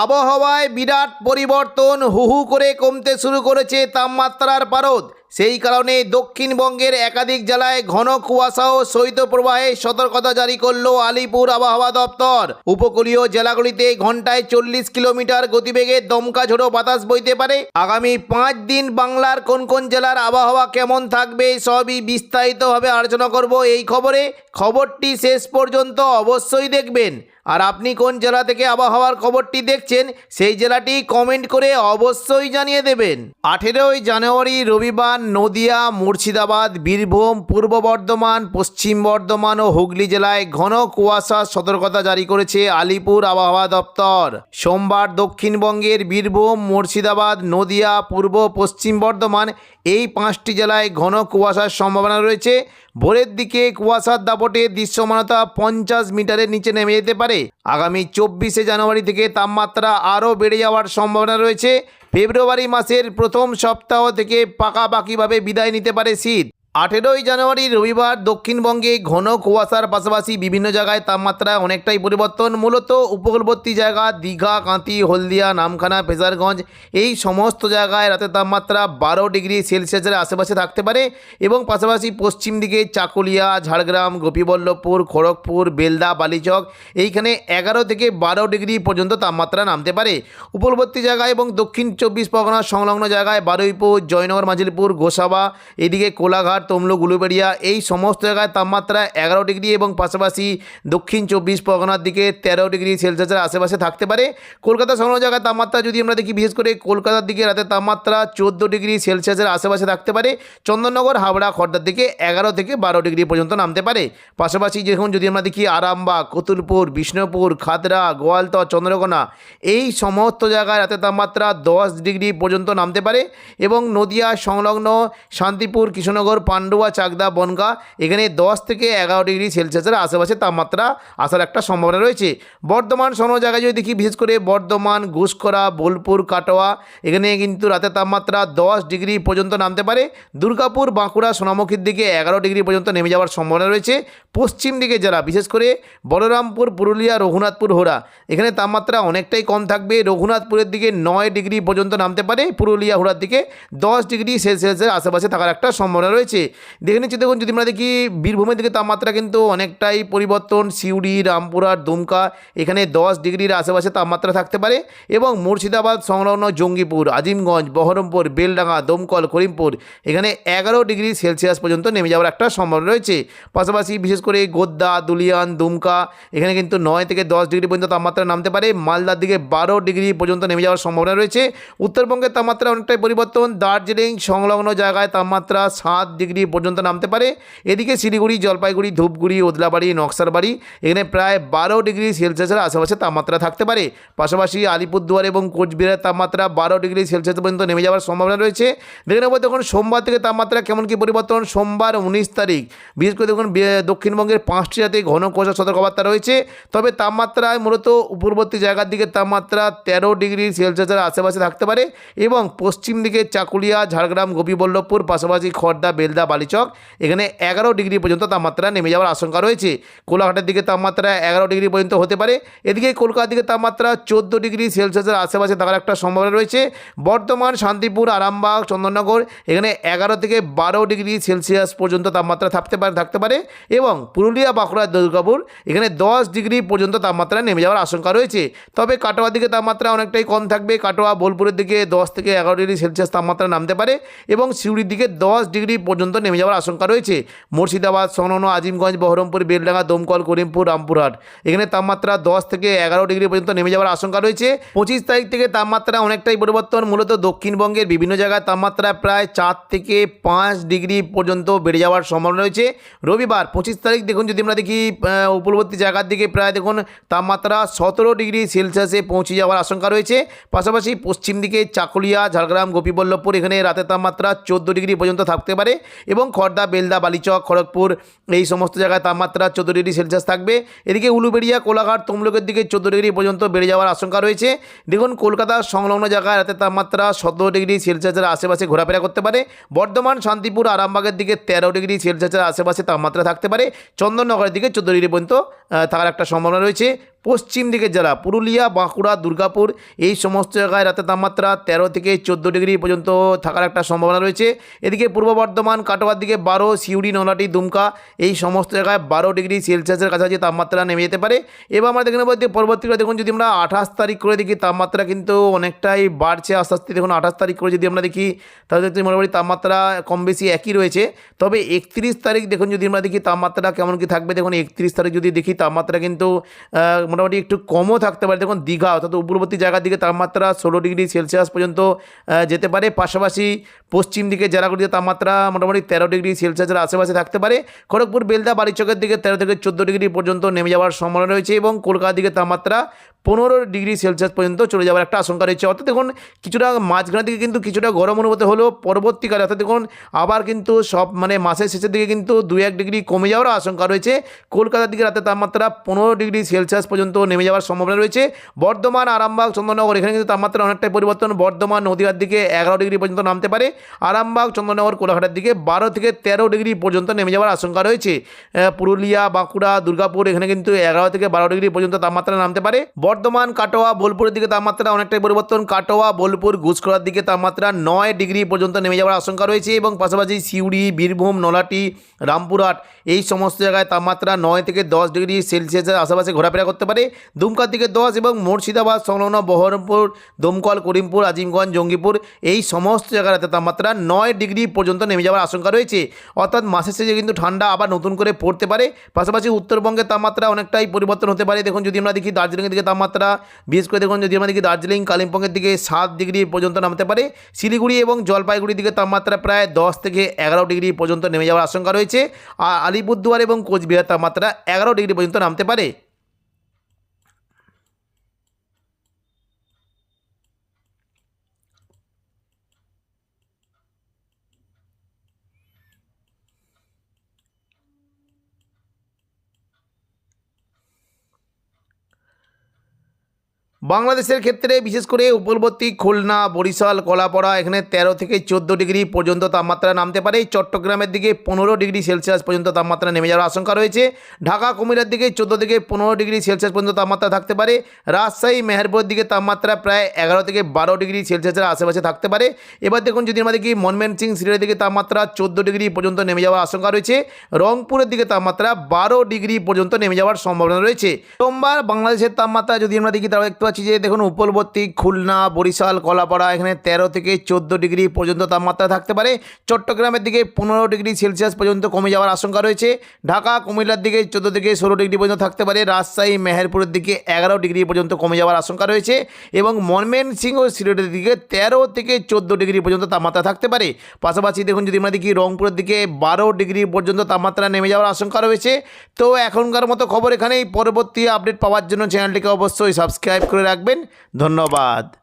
আবহাওয়ায় বিরাট পরিবর্তন, হু হু করে কমতে শুরু করেছে তাপমাত্রার পারদ। সেই কারণে দক্ষিণবঙ্গের একাধিক জেলায় ঘন কুয়াশা ও শৈত্যপ্রবাহে সতর্কতা জারি করল আলিপুর আবহাওয়া দপ্তর। উপকূলীয় জেলাগুলিতে ঘন্টায় 40 কিলোমিটার গতিবেগে দমকা ঝোড়ো বাতাস বইতে পারে। আগামী 5 দিন বাংলার কোন কোন জেলার আবহাওয়া কেমন থাকবে সবই বিস্তারিতভাবে আলোচনা করব এই খবরে। খবরটি শেষ পর্যন্ত অবশ্যই দেখবেন। আর আপনি কোন জেলা থেকে আবহাওয়ার খবরটি দেখছেন সেই জেলাটি কমেন্ট করে অবশ্যই জানিয়ে দেবেন। 18ই জানুয়ারি রবিবার নদিয়া, মুর্শিদাবাদ, বীরভূম, পূর্ব বর্ধমান, পশ্চিম বর্ধমান ও হুগলি জেলায় ঘন কুয়াশার সতর্কতা জারি করেছে আলিপুর আবহাওয়া দপ্তর। সোমবার দক্ষিণবঙ্গের বীরভূম, মুর্শিদাবাদ, নদিয়া, পূর্ব পশ্চিম বর্ধমান এই 5টি জেলায় ঘন কুয়াশার সম্ভাবনা রয়েছে। ভোরের দিকে কুয়াশার দাপটে দৃশ্যমানতা 50 মিটারের নিচে নেমে যেতে পারে। আগামী 24শে জানুয়ারি থেকে তাপমাত্রা আরও বেড়ে যাওয়ার সম্ভাবনা রয়েছে। ফেব্রুয়ারি মাসের প্রথম সপ্তাহ থেকে পাকাপাকিভাবে বিদায় নিতে পারে শীত। 18ই জানুয়ারি রবিবার দক্ষিণবঙ্গে ঘন কুয়াশার পাশাপাশি বিভিন্ন জায়গায় তাপমাত্রায় অনেকটাই পরিবর্তন। মূলত উপকূলবর্তী জায়গা দীঘা, কাঁথি, হলদিয়া, নামখানা, ফেজারগঞ্জ এই সমস্ত জায়গায় রাতের তাপমাত্রা 12 ডিগ্রি সেলসিয়াসের আশেপাশে থাকতে পারে এবং পাশাপাশি পশ্চিম দিকে চাকুলিয়া, ঝাড়গ্রাম, গোপীবল্লভপুর, খড়গপুর, বেলদা, বালিচক এইখানে 11 থেকে 12 ডিগ্রি পর্যন্ত তাপমাত্রা নামতে পারে। উপকূলবর্তী জায়গায় এবং দক্ষিণ 24 পরগনা সংলগ্ন জায়গায় বারুইপুর, জয়নগর, মাঝিলপুর, গোসাবা, এদিকে কোলাঘাট, তমলুক, উলুবেড়িয়া এই সমস্ত জায়গায় তাপমাত্রা 11 ডিগ্রি এবং পাশাপাশি দক্ষিণ 24 পরগনার দিকে 13 ডিগ্রি সেলসিয়াসের আশেপাশে থাকতে পারে। কলকাতা সংলগ্ন জায়গায় তাপমাত্রা যদি আমরা দেখি, বিশেষ করে কলকাতার দিকে রাতের তাপমাত্রা 14 ডিগ্রি সেলসিয়াসের আশেপাশে থাকতে পারে। চন্দননগর, হাবড়া, খড়দার দিকে 11 থেকে 12 ডিগ্রি পর্যন্ত নামতে পারে। পাশাপাশি যখন যদি আমরা দেখি আরামবাগ, কতুলপুর, বিষ্ণুপুর, খাতড়া, গোয়ালতর, চন্দ্রকোনা এই সমস্ত জায়গায় রাতের তাপমাত্রা 10 ডিগ্রি পর্যন্ত নামতে পারে এবং নদিয়া সংলগ্ন শান্তিপুর, কৃষ্ণনগর, পান্ডুয়া, চাকদা, বনগাঁ এখানে 10 থেকে 11 ডিগ্রি সেলসিয়াসের আশেপাশে তাপমাত্রা আসার একটা সম্ভাবনা রয়েছে। বর্ধমান সংলগ্ন জায়গায় যদি দেখি, বিশেষ করে বর্ধমান, ঘুষকরা, বোলপুর, কাটোয়া এখানে কিন্তু রাতের তাপমাত্রা 10 ডিগ্রি পর্যন্ত নামতে পারে। দুর্গাপুর, বাঁকুড়া, সোনামুখীর দিকে 11 ডিগ্রি পর্যন্ত নেমে যাওয়ার সম্ভাবনা রয়েছে। পশ্চিম দিকে যারা, বিশেষ করে বলরামপুর, পুরুলিয়া, রঘুনাথপুর, হোরা এখানে তাপমাত্রা অনেকটাই কম থাকবে। রঘুনাথপুরের দিকে 9 ডিগ্রি পর্যন্ত নামতে পারে। পুরুলিয়া, হোরার দিকে 10 ডিগ্রি সেলসিয়াসের আশেপাশে থাকার একটা সম্ভাবনা রয়েছে। দেখে নিচ্ছি, দেখুন যদি আমরা দেখি বীরভূমের দিকে তাপমাত্রা কিন্তু অনেকটাই পরিবর্তন। সিউড়ি, রামপুরহাট, দুমকা এখানে 10 ডিগ্রির আশেপাশে তাপমাত্রা থাকতে পারে এবং মুর্শিদাবাদ সংলগ্ন জঙ্গিপুর, আজিমগঞ্জ, বহরমপুর, বেলডাঙ্গা, দমকল, করিমপুর এখানে 11 ডিগ্রি সেলসিয়াস পর্যন্ত নেমে যাওয়ার একটা সম্ভাবনা রয়েছে। পাশাপাশি বিশেষ করে গোদ্দা, দুলিয়ান, দুমকা এখানে কিন্তু 9 থেকে 10 ডিগ্রি পর্যন্ত তাপমাত্রা নামতে পারে। মালদার দিকে 12 ডিগ্রি পর্যন্ত নেমে যাওয়ার সম্ভাবনা রয়েছে। উত্তরবঙ্গের তাপমাত্রা অনেকটাই পরিবর্তন। দার্জিলিং সংলগ্ন জায়গায় তাপমাত্রা 7 ডিগ্রি পর্যন্ত নামতে পারে। এদিকে শিলিগুড়ি, জলপাইগুড়ি, ধূপগুড়ি, ওদলাবাড়ি, নকশালবাড়ি এখানে প্রায় 12 ডিগ্রি সেলসিয়াসের আশেপাশে তাপমাত্রা থাকতে পারে। পাশাপাশি আলিপুরদুয়ার এবং কোচবিহারের তাপমাত্রা 12 ডিগ্রি সেলসিয়াস পর্যন্ত নেমে যাওয়ার সম্ভাবনা রয়েছে। দেখে নেব দেখুন সোমবার থেকে তাপমাত্রা কেমন কী পরিবর্তন। সোমবার 19 তারিখ বিশেষ করে দেখুন দক্ষিণবঙ্গের 5টি রাতে ঘন কুয়াশা সতর্কবার্তা রয়েছে। তবে তাপমাত্রায় মূলত উপকূলবর্তী জায়গার দিকে তাপমাত্রা 13 ডিগ্রি সেলসিয়াসের আশেপাশে থাকতে পারে এবং পশ্চিম দিকে চাকুলিয়া, ঝাড়গ্রাম, গোপীবল্লভপুর পাশাপাশি খড়দা, বেলদা, বালিচক এখানে 11 ডিগ্রি পর্যন্ত তাপমাত্রা নেমে যাওয়ার আশঙ্কা রয়েছে। কোলাঘাটের দিকে তাপমাত্রা 11 ডিগ্রি পর্যন্ত হতে পারে। এদিকে কলকাতার দিকে তাপমাত্রা 14 ডিগ্রি সেলসিয়াসের আশেপাশে থাকার একটা সম্ভাবনা রয়েছে। বর্ধমান, শান্তিপুর, আরামবাগ, চন্দননগর এখানে 11 থেকে 12 ডিগ্রি সেলসিয়াস পর্যন্ত তাপমাত্রা থাকতে পারে এবং পুরুলিয়া, বাঁকুড়া, দুর্গাপুর এখানে 10 ডিগ্রি পর্যন্ত তাপমাত্রা নেমে যাওয়ার আশঙ্কা রয়েছে। তবে কাটোয়ার দিকে তাপমাত্রা অনেকটাই কম থাকবে। কাটোয়া, বোলপুরের দিকে 10 থেকে 11 ডিগ্রি সেলসিয়াস তাপমাত্রা নামতে পারে এবং সিউড়ির দিকে 10 ডিগ্রি পর্যন্ত নেমে যাওয়ার আশঙ্কা রয়েছে। মুর্শিদাবাদ সংলগ্ন আজিমগঞ্জ, বহরমপুর, বেলডাঙ্গা, দমকল, করিমপুর, রামপুরহাট এখানে তাপমাত্রা 10 থেকে 11 ডিগ্রি পর্যন্ত নেমে যাওয়ার আশঙ্কা রয়েছে। 25 তারিখ থেকে তাপমাত্রা অনেকটাই পরিবর্তন। মূলত দক্ষিণবঙ্গের বিভিন্ন জায়গায় তাপমাত্রা প্রায় 4 থেকে 5 ডিগ্রি পর্যন্ত বেড়ে যাওয়ার সম্ভাবনা রয়েছে। রবিবার 25 তারিখ দেখুন যদি আমরা দেখি উপকূলবর্তী জায়গার দিকে প্রায় দেখুন তাপমাত্রা 17 ডিগ্রি সেলসিয়াসে পৌঁছে যাওয়ার আশঙ্কা রয়েছে। পাশাপাশি পশ্চিম দিকে চাকুলিয়া, ঝাড়গ্রাম, গোপীবল্লভপুর এখানে রাতের তাপমাত্রা 14 ডিগ্রি পর্যন্ত থাকতে পারে এবং খড়দা, বেলদা, বালিচক, খড়গপুর এই সমস্ত জায়গায় তাপমাত্রা 14 ডিগ্রি সেলসিয়াস থাকবে। এদিকে উলুবেড়িয়া, কোলাঘাট, তমলুকের দিকে 14 ডিগ্রি পর্যন্ত বেড়ে যাওয়ার আশঙ্কা রয়েছে। দেখুন কলকাতার সংলগ্ন জায়গায় রাতের তাপমাত্রা 17 ডিগ্রি সেলসিয়াসের আশেপাশে ঘোরাফেরা করতে পারে। বর্ধমান, শান্তিপুর, আরামবাগের দিকে 13 ডিগ্রি সেলসিয়াসের আশেপাশে তাপমাত্রা থাকতে পারে। চন্দননগরের দিকে 14 ডিগ্রি পর্যন্ত থাকার একটা সম্ভাবনা রয়েছে। পশ্চিম দিকের জেলা পুরুলিয়া, বাঁকুড়া, দুর্গাপুর এই সমস্ত জায়গায় রাতের তাপমাত্রা 13 থেকে 14 ডিগ্রি পর্যন্ত থাকার একটা সম্ভাবনা রয়েছে। এদিকে পূর্ব বর্ধমান, কাটোয়ার দিকে 12, সিউড়ি, নলহাটি, দুমকা এই সমস্ত জায়গায় 12 ডিগ্রি সেলসিয়াসের কাছাকাছি তাপমাত্রা নেমে যেতে পারে। এবার আমরা দেখে নেব যে পরবর্তীকালে দেখুন যদি আমরা 28 তারিখ করে দেখি তাপমাত্রা কিন্তু অনেকটাই বাড়ছে আস্তে আস্তে। দেখুন 28 তারিখ করে যদি আমরা দেখি তাহলে মোটামুটি তাপমাত্রা কম বেশি একই রয়েছে। তবে 31 তারিখ দেখুন যদি আমরা দেখি তাপমাত্রা কেমন কি থাকবে। দেখুন 31 তারিখ যদি দেখি তাপমাত্রা কিন্তু মোটামুটি একটু কমও থাকতে পারে। দেখুন দীঘা অর্থাৎ উপকূলবর্তী জায়গার দিকে তাপমাত্রা 16 ডিগ্রি সেলসিয়াস পর্যন্ত যেতে পারে। পাশাপাশি পশ্চিম দিকে জেলাগুলিতে তাপমাত্রা মোটামুটি 13 ডিগ্রি সেলসিয়াসের আশেপাশে থাকতে পারে। খড়গপুর, বেলদা, বাড়িচকের দিকে 13 থেকে 14 ডিগ্রি পর্যন্ত নেমে যাওয়ার সম্ভাবনা রয়েছে এবং কলকাতার দিকে তাপমাত্রা 15 ডিগ্রি সেলসিয়াস পর্যন্ত চলে যাওয়ার একটা আশঙ্কা রয়েছে। অর্থাৎ দেখুন কিছুটা মাঝখানের দিকে কিন্তু কিছুটা গরম অনুভূত হলেও পরবর্তীকালে অর্থাৎ দেখুন আবার কিন্তু সব মাসের শেষের দিকে কিন্তু 2-1 ডিগ্রি কমে যাওয়ার আশঙ্কা রয়েছে। কলকাতার দিকে রাতের তাপমাত্রা 15 ডিগ্রি সেলসিয়াস পর্যন্ত নেমে যাওয়ার সম্ভাবনা রয়েছে। বর্ধমান, আরামবাগ, চন্দননগর এখানে কিন্তু তাপমাত্রা অনেকটাই পরিবর্তন। বর্ধমান, নদীয়ার দিকে 11 ডিগ্রি পর্যন্ত নামতে পারে। আরামবাগ, চন্দননগর, কোলাঘাটের দিকে 12 থেকে 13 ডিগ্রি পর্যন্ত নেমে যাওয়ার আশঙ্কা রয়েছে। পুরুলিয়া, বাঁকুড়া, দুর্গাপুর এখানে কিন্তু 11 থেকে 12 ডিগ্রি পর্যন্ত তাপমাত্রা নামতে পারে। বর্ধমান, কাটোয়া, বোলপুরের দিকে তাপমাত্রা অনেকটাই পরিবর্তন। কাটোয়া, বোলপুর, ঘুষখোড়ার দিকে তাপমাত্রা 9 ডিগ্রি পর্যন্ত নেমে যাওয়ার আশঙ্কা রয়েছে এবং পাশাপাশি সিউড়ি, বীরভূম, নলহাটি, রামপুরহাট এই সমস্ত জায়গায় তাপমাত্রা 9 থেকে 10 ডিগ্রি সেলসিয়াসের আশেপাশে ঘোরাফেরা করতে পারে। দুমকার দিকে 10 এবং মুর্শিদাবাদ সংলগ্ন বহরমপুর, দমকল, করিমপুর, আজিমগঞ্জ, জঙ্গিপুর এই সমস্ত জায়গায় তাপমাত্রা 9 ডিগ্রি পর্যন্ত নেমে যাওয়ার আশঙ্কা রয়েছে। অর্থাৎ মাসের শেষে কিন্তু ঠান্ডা আবার নতুন করে পড়তে পারে। পাশাপাশি উত্তরবঙ্গের তাপমাত্রা অনেকটাই পরিবর্তন হতে পারে। দেখুন যদি আমরা দেখি দার্জিলিংয়ের দিকে তাপমাত্রা বিশেষ করে দেখুন যদি আমরা দেখি দার্জিলিং, কালিম্পংয়ের দিকে 7 ডিগ্রি পর্যন্ত নামতে পারে। শিলিগুড়ি এবং জলপাইগুড়ির দিকে তাপমাত্রা প্রায় 10 থেকে 11 ডিগ্রি পর্যন্ত নেমে যাওয়ার আশঙ্কা রয়েছে। আর আলিপুরদুয়ার এবং কোচবিহার তাপমাত্রা 11 ডিগ্রি পর্যন্ত নামতে পারে। বাংলাদেশের ক্ষেত্রে বিশেষ করে উপকূলবর্তী খুলনা, বরিশাল, কলাপাড়া এখানে 13 থেকে 14 ডিগ্রি পর্যন্ত তাপমাত্রা নামতে পারে। চট্টগ্রামের দিকে 15 ডিগ্রি সেলসিয়াস পর্যন্ত তাপমাত্রা নেমে যাওয়ার আশঙ্কা রয়েছে। ঢাকা, কুমিল্লার দিকে 14 থেকে 15 ডিগ্রি সেলসিয়াস পর্যন্ত তাপমাত্রা থাকতে পারে। রাজশাহী, মেহেরপুরের দিকে তাপমাত্রা প্রায় 11 থেকে 12 ডিগ্রি সেলসিয়াসের আশেপাশে থাকতে পারে। এবার দেখুন যদি আমরা দেখি ময়মনসিংহ, সিলেটের দিকে তাপমাত্রা 14 ডিগ্রি পর্যন্ত নেমে যাওয়ার আশঙ্কা রয়েছে। রংপুরের দিকে তাপমাত্রা 12 ডিগ্রি পর্যন্ত নেমে যাওয়ার সম্ভাবনা রয়েছে। সোমবার বাংলাদেশের তাপমাত্রা যদি আমরা দেখি তাহলে দেখতে পাচ্ছি যে দেখুন উপকূলবর্তী খুলনা, বরিশাল, কলাপাড়া এখানে 13 থেকে 14 ডিগ্রি পর্যন্ত তাপমাত্রা থাকতে পারে। চট্টগ্রামের দিকে 15 ডিগ্রি সেলসিয়াস পর্যন্ত কমে যাওয়ার আশঙ্কা রয়েছে। ঢাকা, কুমিল্লার দিকে 14 থেকে 16 ডিগ্রি পর্যন্ত থাকতে পারে। রাজশাহী, মেহেরপুরের দিকে 11 ডিগ্রি পর্যন্ত কমে যাওয়ার আশঙ্কা রয়েছে এবং ময়মনসিংহ ও সিলেটের দিকে 13 থেকে 14 ডিগ্রি পর্যন্ত তাপমাত্রা থাকতে পারে। পাশাপাশি দেখুন যদি আমরা দেখি রংপুরের দিকে 12 ডিগ্রি পর্যন্ত তাপমাত্রা নেমে যাওয়ার আশঙ্কা রয়েছে। তো এখনকার মতো খবর এখানেই। পরবর্তী আপডেট পাওয়ার জন্য চ্যানেলটিকে অবশ্যই সাবস্ক্রাইব করে রাখবেন। ধন্যবাদ।